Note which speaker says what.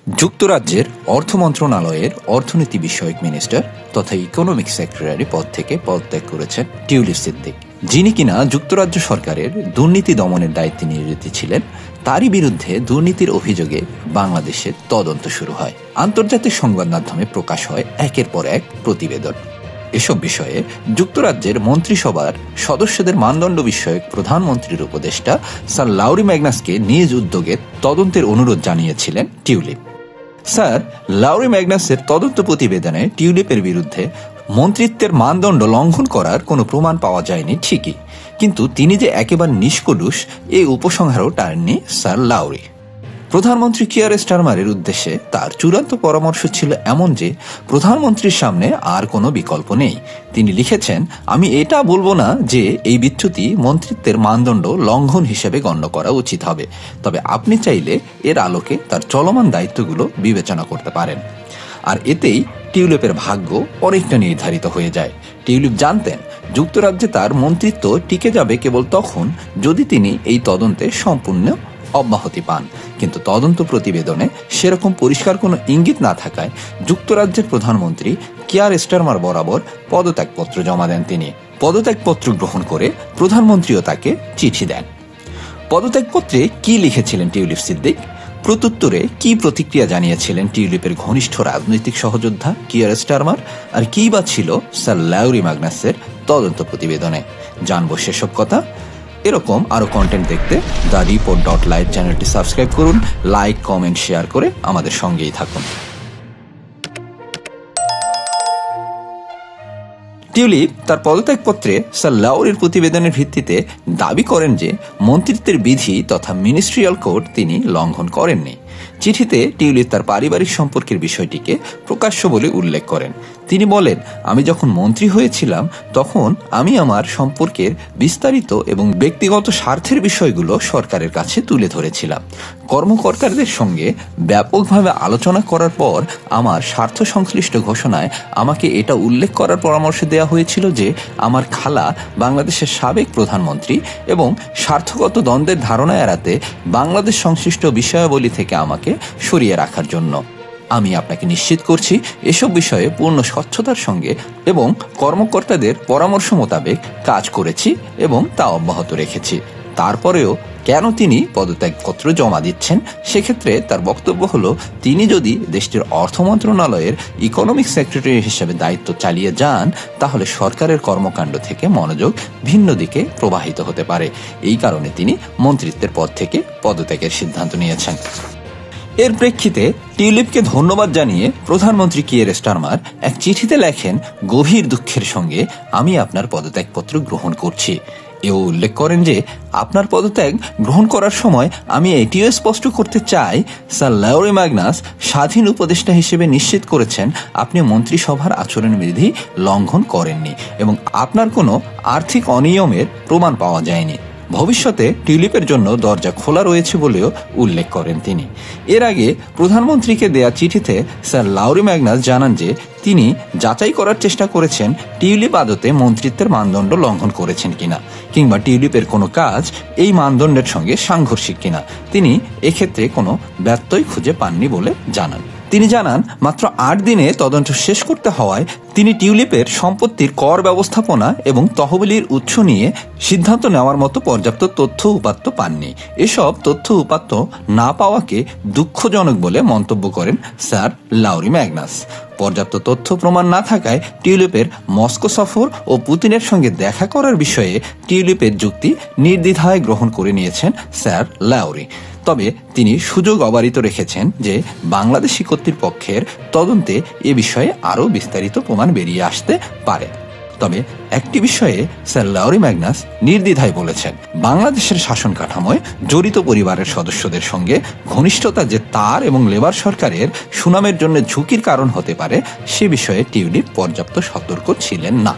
Speaker 1: যুক্তরাজ্যের অর্থ মন্ত্রণালয়ের অর্থনীতি বিষয়ক মিনিস্টার তথা ইকোনমিক সেক্রেটারি পদ থেকে পদত্যাগ করেছেন টিউলিপ সিদ্দিক, যিনি কিনা যুক্তরাজ্য সরকারের দুর্নীতি দমনের দায়িত্বে নিয়োজিত ছিলেন। তারই বিরুদ্ধে দুর্নীতির অভিযোগে বাংলাদেশে তদন্ত শুরু হয়। আন্তর্জাতিক সংবাদ মাধ্যমে প্রকাশ হয় একের পর এক প্রতিবেদন। এসব বিষয়ে যুক্তরাজ্যের মন্ত্রিসভার সদস্যদের মানদণ্ড বিষয়ক প্রধানমন্ত্রীর উপদেষ্টা স্যার লাউরি ম্যাগনাসকে নিজ উদ্যোগে তদন্তের অনুরোধ জানিয়েছিলেন টিউলিপ। স্যার লাউরি ম্যাগনাসের তদন্ত প্রতিবেদনে টিউলিপের বিরুদ্ধে মন্ত্রিত্বের মানদণ্ড লঙ্ঘন করার কোনো প্রমাণ পাওয়া যায়নি ঠিকই, কিন্তু তিনি যে একেবারে নিষ্কলুষ এই উপসংহারও টানেননি স্যার লাউরি। প্রধানমন্ত্রী কিয়ার স্টারমারের উদ্দেশ্যে তার চূড়ান্ত পরামর্শ ছিল এমন যে প্রধানমন্ত্রীর সামনে আর কোনো বিকল্প নেই। তিনি লিখেছেন, আমি এটা বলবো না যে এই বিচ্যুতি মন্ত্রিত্বের মানদণ্ড লঙ্ঘন হিসেবে গণ্য করা উচিত হবে, তবে আপনি চাইলে এর আলোকে তার চলমান দায়িত্বগুলো বিবেচনা করতে পারেন। আর এতেই টিউলিপের ভাগ্য অনেকটা নির্ধারিত হয়ে যায়। টিউলিপ জানতেন যুক্তরাজ্যে তার মন্ত্রিত্ব টিকে যাবে কেবল তখন যদি তিনি এই তদন্তে সম্পূর্ণ অব্যাহতি পান, কিন্তু তদন্ত প্রতিবেদনে সেরকম পরিষ্কার কোনো ইঙ্গিত না থাকায় যুক্তরাজ্যের প্রধানমন্ত্রী কিয়ার স্টারমার বরাবর পদত্যাগপত্র জমা দেন। তিনি পদত্যাগপত্র গ্রহণ করে প্রধানমন্ত্রীও তাকে চিঠি দেন। পদত্যাগপত্রে কি লিখেছিলেন টিউলিপ সিদ্দিক, প্রত্যুত্তরে কি প্রতিক্রিয়া জানিয়েছিলেন টিউলিপের ঘনিষ্ঠ রাজনৈতিক সহযোদ্ধা কিয়ার স্টারমার, আর কি বা ছিল স্যার লাউরি ম্যাগনাসের তদন্ত প্রতিবেদনে, জানবো সেসব কথা। এরকম আরো কন্টেন্ট দেখতে দ্য রিপোর্ট.লাইভ চ্যানেলটি সাবস্ক্রাইব করুন, লাইক, কমেন্ট, শেয়ার করে আমাদের সঙ্গেই থাকুন। টিউলিপ তার পদত্যাগপত্রে স্যার লাউরির প্রতিবেদনের ভিত্তিতে দাবি করেন যে মন্ত্রিত্বের বিধি তথা মিনিস্ট্রিয়াল কোড তিনি লঙ্ঘন করেননি। চিঠিতে টিউলিপ তার পারিবারিক সম্পর্কের বিষয়টিকে প্রকাশ্য বলে উল্লেখ করেন। তিনি বলেন, আমি যখন মন্ত্রী হয়েছিলাম তখন আমি আমার সম্পর্কের বিস্তারিত এবং ব্যক্তিগত স্বার্থের বিষয়গুলো সরকারের কাছে তুলে ধরেছিলাম। কর্মকর্তাদের সঙ্গে ব্যাপকভাবে আলোচনা করার পর আমার স্বার্থ সংশ্লিষ্ট ঘোষণায় আমাকে এটা উল্লেখ করার পরামর্শ দেওয়া হয়েছিল যে আমার খালা বাংলাদেশের সাবেক প্রধানমন্ত্রী এবং স্বার্থগত দ্বন্দ্বের ধারণা এড়াতে বাংলাদেশ সংশ্লিষ্ট বিষয়াবলী থেকে আমাকে সরিয়ে রাখার জন্য। আমি আপনাকে নিশ্চিত করছি এসব বিষয়ে পূর্ণ স্বচ্ছতার সঙ্গে এবং কর্মকর্তাদের পরামর্শ মোতাবেক কাজ করেছি এবং তা অব্যাহত রেখেছি। তারপরেও কেন তিনি পদত্যাগপত্র জমা দিচ্ছেন, সেক্ষেত্রে তার বক্তব্য হলো, তিনি যদি দেশটির অর্থ মন্ত্রণালয়ের ইকোনমিক সেক্রেটারি হিসেবে দায়িত্ব চালিয়ে যান তাহলে সরকারের কর্মকাণ্ড থেকে মনোযোগ ভিন্ন দিকে প্রবাহিত হতে পারে। এই কারণে তিনি মন্ত্রিত্বের পদ থেকে পদত্যাগের সিদ্ধান্ত নিয়েছেন। এর প্রেক্ষিতে টিউলিপকে ধন্যবাদ জানিয়ে প্রধানমন্ত্রী কিয়ার স্টারমার এক চিঠিতে লেখেন, গভীর দুঃখের সঙ্গে আমি আপনার পদত্যাগপত্র গ্রহণ করছি। এও উল্লেখ করেন যে আপনার পদত্যাগ গ্রহণ করার সময় আমি এটিও স্পষ্ট করতে চাই, স্যার লাউরি ম্যাগনাস স্বাধীন উপদেষ্টা হিসেবে নিশ্চিত করেছেন আপনি মন্ত্রিসভার আচরণবিধি লঙ্ঘন করেননি এবং আপনার কোনো আর্থিক অনিয়মের প্রমাণ পাওয়া যায়নি। ভবিষ্যতে টিউলিপের জন্য দরজা খোলা রয়েছে বলেও উল্লেখ করেন তিনি। এর আগে প্রধানমন্ত্রীকে দেয়া চিঠিতে স্যার লাউরি ম্যাগনাস জানান যে তিনি যাচাই করার চেষ্টা করেছেন টিউলিপ আদতে মন্ত্রিত্বের মানদণ্ড লঙ্ঘন করেছেন কিনা, কিংবা টিউলিপের কোনো কাজ এই মানদণ্ডের সঙ্গে সাংঘর্ষিক কিনা। তিনি এক্ষেত্রে কোনো ব্যত্যয় খুঁজে পাননি বলে জানান। তিনি জানান, মাত্র 8 দিনে তদন্ত শেষ করতে হওয়ায় তিনি টিউলিপের সম্পত্তির কর ব্যবস্থাপনা এবং তহবিলের উৎস নিয়ে সিদ্ধান্ত নেওয়ার মতো পর্যাপ্ত তথ্য উপাত্ত পাননি। এসব তথ্য উপাত্ত না পাওয়াকে দুঃখজনক বলে মন্তব্য করেন স্যার লাউরি ম্যাগনাস। পর্যাপ্ত তথ্য প্রমাণ না থাকায় টিউলিপের মস্কো সফর ও পুতিনের সঙ্গে দেখা করার বিষয়ে টিউলিপের যুক্তি নির্দ্বিধায় গ্রহণ করে নিয়েছেন স্যার লাউরি। তবে তিনি সুযোগ অবারিত রেখেছেন যে বাংলাদেশি কর্তৃপক্ষের তদন্তে এ বিষয়ে আরও বিস্তারিত প্রমাণ বেরিয়ে আসতে পারে। তবে একটি বিষয়ে স্যার লাউরি ম্যাগনাস নির্দ্বিধায় বলেছেন, বাংলাদেশের শাসন কাঠামোয় জড়িত পরিবারের সদস্যদের সঙ্গে ঘনিষ্ঠতা যে তার এবং লেবার সরকারের সুনামের জন্য ঝুঁকির কারণ হতে পারে সে বিষয়ে টিউলিপ পর্যাপ্ত সতর্ক ছিলেন না।